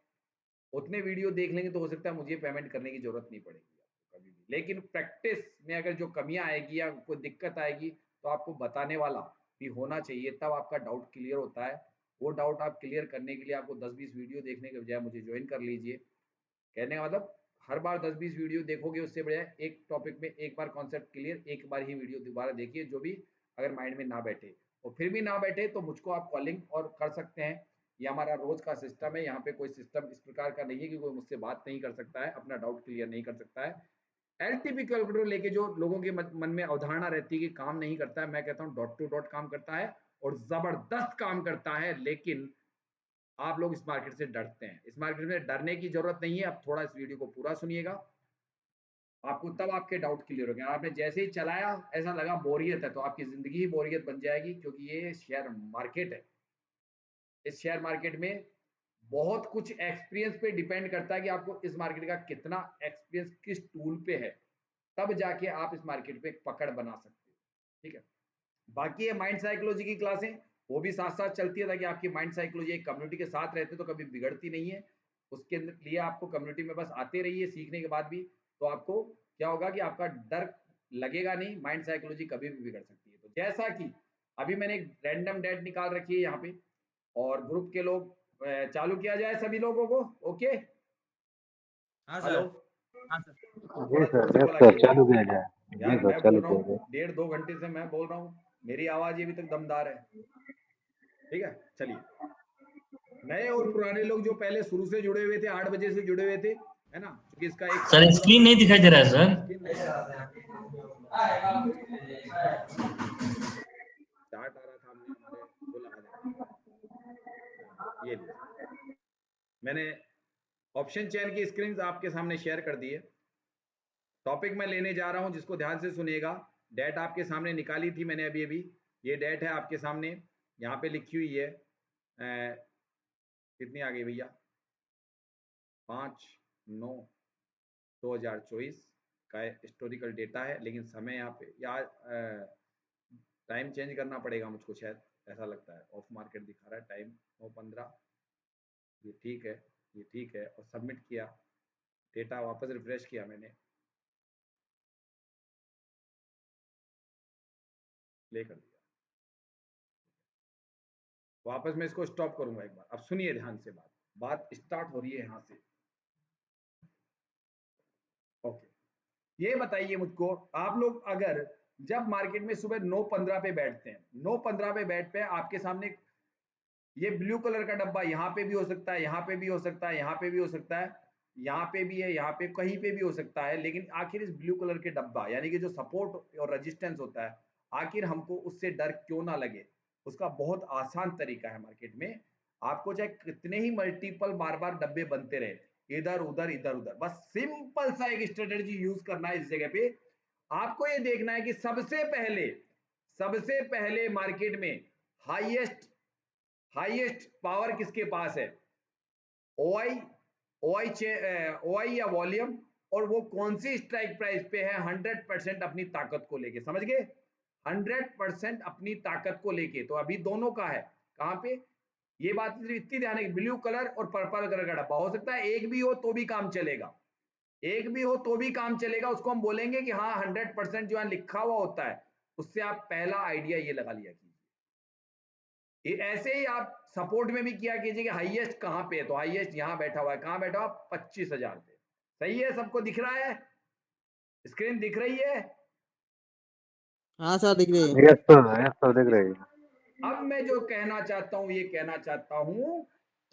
उतने वीडियो देख लेंगे तो हो सकता है मुझे पेमेंट करने की जरूरत नहीं पड़ेगी आपको कभी भी, लेकिन प्रैक्टिस में अगर जो कमियां आएगी या कोई दिक्कत आएगी तो आपको बताने वाला भी होना चाहिए, तब आपका डाउट क्लियर होता है। वो डाउट आप क्लियर करने के लिए आपको 10-20 वीडियो देखने के बजाय मुझे ज्वाइन कर लीजिए। कहने का मतलब, हर बार 10-20 वीडियो देखोगे उससे बढ़िया एक टॉपिक में एक बार कॉन्सेप्ट क्लियर, एक बार ही वीडियो दोबारा देखिए, जो भी अगर माइंड में ना बैठे, और फिर भी ना बैठे तो मुझको आप कॉलिंग और कर सकते हैं। ये हमारा रोज का सिस्टम है, यहाँ पे कोई सिस्टम इस प्रकार का नहीं है कि कोई मुझसे बात नहीं कर सकता है, अपना डाउट क्लियर नहीं कर सकता है। एलटीपी कैलकुलेटर लेके जो लोगों के मन में अवधारणा रहती है कि काम नहीं करता है, मैं कहता हूँ डॉट टू डॉट काम करता है और जबरदस्त काम करता है। लेकिन आप लोग इस मार्केट से डरते हैं, इस मार्केट में डरने की जरूरत नहीं है। आप थोड़ा इस वीडियो को पूरा सुनिएगा, आपको तब आपके डाउट क्लियर हो गए। आपने जैसे ही चलाया ऐसा लगा बोरियत है, तो आपकी जिंदगी ही बोरियत बन जाएगी, क्योंकि ये शेयर मार्केट है। इस शेयर मार्केट में बहुत कुछ एक्सपीरियंस पे डिपेंड करता है कि आपको इस मार्केट का कितना एक्सपीरियंस किस टूल पे है, तब जाके आप इस मार्केट पे एक पकड़ बना सकते हो, ठीक है। बाकी ये माइंड साइकोलॉजी की क्लासें वो भी साथ साथ चलती है, ताकि आपकी माइंड साइकोलॉजी एक कम्युनिटी के साथ रहते तो कभी बिगड़ती नहीं है। उसके लिए आपको कम्युनिटी में बस आते रहिए, सीखने के बाद भी तो आपको क्या होगा कि आपका डर लगेगा नहीं, माइंड साइकोलॉजी कभी भी बिगड़ सकती है। तो जैसा कि अभी मैंने एक रैंडम डेट निकाल रखी है यहाँ पे, और ग्रुप के लोग चालू किया जाए सभी लोगों को, ओके? हाँ हेलो, सर। हाँ सर। जी थोड़ा सर, जोर से यस बोला सर, कीजिए चालू किया जाए। जी यार, सर, मैं बोल चालू रहा किया हूँ जाए। 1.5-2 घंटे से मैं बोल रहा हूँ, मेरी आवाज ये अभी तक दमदार है, ठीक है। चलिए, नए और पुराने लोग जो पहले शुरू से जुड़े हुए थे, 8 बजे से जुड़े हुए थे, है ना, क्योंकि इसका एक सर साल स्क्रीन नहीं दिखाई दे रहा है सर। स्क्रीन नहीं चार्ट आ रहा था, हमने हमारे वो लगा देना। ये लीजिए, मैंने ऑप्शन चेन की स्क्रीन आपके सामने शेयर कर दी है। टॉपिक मैं लेने जा रहा हूं, जिसको ध्यान से सुनिएगा। डेट आपके सामने निकाली थी मैंने अभी अभी, ये डेट है आपके सामने, यहाँ पे लिखी हुई है। कितनी आ गई भैया? 5/9/2024 का हिस्टोरिकल डेटा है, लेकिन समय यहाँ पे यार टाइम चेंज करना पड़ेगा मुझको, शायद ऐसा लगता है। ऑफ मार्केट दिखा रहा है टाइम 9:15, ये ठीक है, ये ठीक है। और सबमिट किया, डेटा वापस रिफ्रेश किया मैंने, प्ले कर दिया, वापस मैं इसको स्टॉप करूंगा एक बार। अब सुनिए ध्यान से, बात स्टार्ट हो रही है यहाँ से, ओके। ये बताइए मुझको, आप लोग अगर जब मार्केट में सुबह 9:15 पे बैठते हैं, 9:15 पे बैठते हैं, आपके सामने ये ब्लू कलर का डब्बा यहाँ पे भी हो सकता है, यहाँ पे भी हो सकता है, यहाँ पे भी हो सकता है, यहाँ पे भी है, यहाँ पे कहीं पे भी हो सकता है, लेकिन आखिर इस ब्लू कलर के डब्बा यानी कि जो सपोर्ट और रेजिस्टेंस होता है, आखिर हमको उससे डर क्यों ना लगे? उसका बहुत आसान तरीका है मार्केट में। आपको चाहे कितने ही मल्टीपल बार बार डब्बे बनते रहे, इधर उधर इधर उधर। बस सिंपल सा एक स्ट्रेटेजी यूज करना है इस जगह पे। आपको ये देखना है कि सबसे पहले मार्केट में हाईएस्ट पावर किसके पास है, ओआई या वॉल्यूम, और वो कौन सी स्ट्राइक प्राइस पे है 100% अपनी ताकत को लेके, समझ गए, 100% अपनी ताकत को लेके। तो अभी दोनों का है कहां पे, ये बात इतनी ध्यान है, ब्लू कलर और पर्पल कलर का डब्बा, हो सकता है एक भी हो तो भी काम चलेगा, एक भी हो तो भी काम चलेगा। उसको हम बोलेंगे कि हाँ 100% जो है लिखा हुआ होता है, उससे आप पहला आइडिया ये लगा लिया कीजिए। ये ऐसे ही आप सपोर्ट में भी किया कीजिए कि हाईएस्ट कहां पे है, तो हाईएस्ट यहां बैठा हुआ है, कहां बैठा हुआ, 25,000 पे। सही है, सबको दिख रहा है, स्क्रीन दिख रही है? हाँ सर दिख रही है। यस सर दिख रही है। अब मैं जो कहना चाहता हूं ये कहना चाहता हूं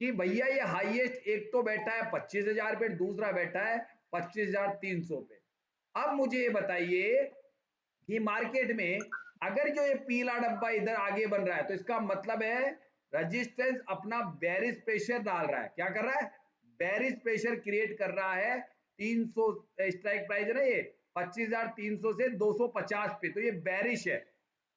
कि भैया ये हाईएस्ट एक तो बैठा है 25,000 पे, दूसरा बैठा है 25,300 पे। अब मुझे ये बताइए कि मार्केट में अगर जो ये पीला डब्बा इधर आगे बन रहा है तो इसका मतलब है रेजिस्टेंस अपना बेरिश प्रेशर डाल रहा है। क्या कर रहा है, बेरिश प्रेशर क्रिएट कर रहा है। 300 स्ट्राइक प्राइस है ना ये, 25,300 से 250 पे, तो ये बेरिश है,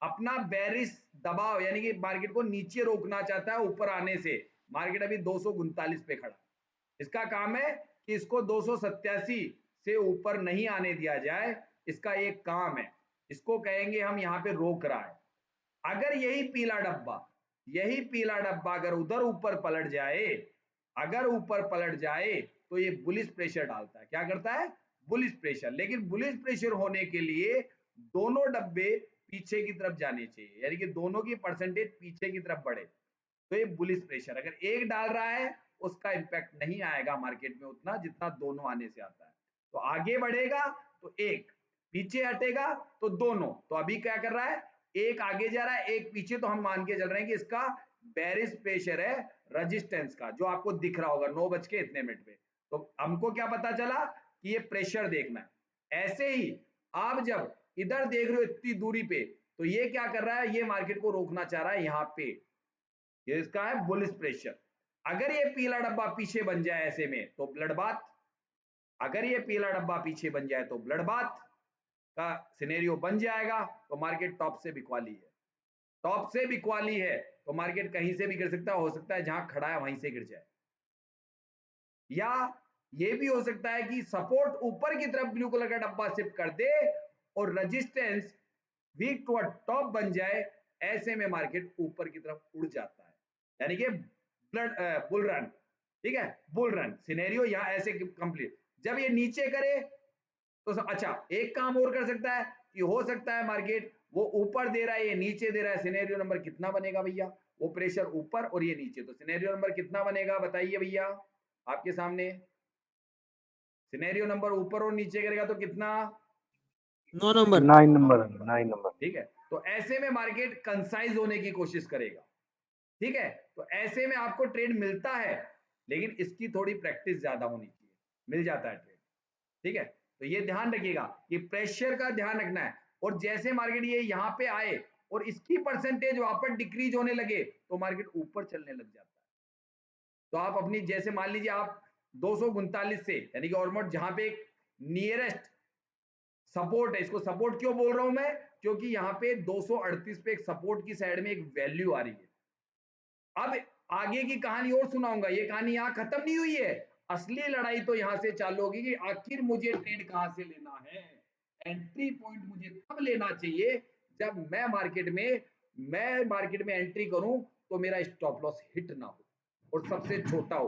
अपना बेरिश दबाव, यानी कि मार्केट को नीचे रोकना चाहता है ऊपर आने से। मार्केट अभी 239 पे खड़ा, इसका काम है कि इसको 287 से ऊपर नहीं आने दिया जाए, इसका एक काम है, इसको कहेंगे हम यहाँ पे रोक रहा है। अगर यही पीला डब्बा अगर उधर ऊपर पलट जाए, अगर ऊपर पलट जाए तो ये बुलिश प्रेशर डालता है। क्या करता है, बुलिश प्रेशर। लेकिन बुलिश प्रेशर होने के लिए दोनों डब्बे पीछे की तरफ जाने चाहिए, यानी कि दोनों की परसेंटेज पीछे की तरफ बढ़े, तो ये बुलिश प्रेशर। अगर एक डाल रहा है उसका इंपैक्ट नहीं आएगा मार्केट में उतना जितना दोनों आने से आता है। तो आगे बढ़ेगा तो एक, पीछे हटेगा तो दोनों। तो अभी क्या कर रहा है, एक आगे जा रहा है एक पीछे, तो हम मान के चल रहे हैं कि इसका बेरिश प्रेशर है रेजिस्टेंस का, जो आपको दिख रहा होगा 9:00 पे। तो हमको क्या पता चला कि ये प्रेशर देखना है। ऐसे ही आप जब इधर देख रहे हो इतनी दूरी पे, तो ये क्या कर रहा है, ये मार्केट को रोकना चाह रहा है यहाँ पे, ये इसका है बुलिश प्रेशर। अगर ये पीला डब्बा पीछे बन जाए ऐसे में तो ब्लड बाथ, अगर ये पीला डब्बा पीछे बन जाए तो ब्लड बाथ का सिनेरियो बन जाएगा। तो मार्केट टॉप से बिकवाली है, टॉप से बिकवाली है, तो मार्केट कहीं से भी गिर सकता है, हो सकता है जहां खड़ा है वहीं से गिर जाए, या ये भी हो सकता है कि सपोर्ट ऊपर की तरफ ब्लू कलर का डब्बा शिफ्ट कर दे और रेजिस्टेंस वीक टू टॉप बन जाए। ऐसे में मार्केट ऊपर की तरफ उड़ जाता है, यानी कि बुल रन, ठीक है, बुल रन सिनेरियो यहां ऐसे कंप्लीट। जब ये नीचे करे तो अच्छा एक काम और कर सकता है कि हो सकता है मार्केट वो ऊपर दे रहा है ये नीचे दे रहा है, सिनेरियो नंबर कितना बनेगा भैया, वो प्रेशर ऊपर और ये नीचे, तो सिनेरियो नंबर कितना बनेगा बताइए भैया आपके सामने। सिनेरियो नंबर ऊपर और नीचे करेगा तो कितना, 9 नंबर। 9 नंबर। ठीक है, तो ऐसे में मार्केट कंसाइज होने की कोशिश करेगा, ठीक है। तो ऐसे में आपको ट्रेड मिलता है, लेकिन इसकी थोड़ी प्रैक्टिस ज्यादा होनी चाहिए, मिल जाता है ट्रेड, ठीक है। तो ये ध्यान रखिएगा कि प्रेशर का ध्यान रखना है, और जैसे मार्केट ये यहाँ पे आए और इसकी परसेंटेज वापस डिक्रीज होने लगे तो मार्केट ऊपर चलने लग जाता है। तो आप अपनी, जैसे मान लीजिए आप 239 से, यानी कि ऑलमोस्ट जहां पे एक नियरेस्ट सपोर्ट है, इसको सपोर्ट क्यों बोल रहा हूं मैं, क्योंकि यहाँ पे 238 पे एक सपोर्ट की साइड में एक वैल्यू आ रही है। अब आगे की कहानी और सुनाऊंगा, ये कहानी यहाँ खत्म नहीं हुई है, असली लड़ाई तो यहां से चालू होगी कि आखिर मुझे ट्रेड कहां से लेना है, एंट्री पॉइंट मुझे तब लेना चाहिए जब मैं मार्केट में एंट्री करूं तो मेरा स्टॉप लॉस हिट ना हो और सबसे छोटा हो।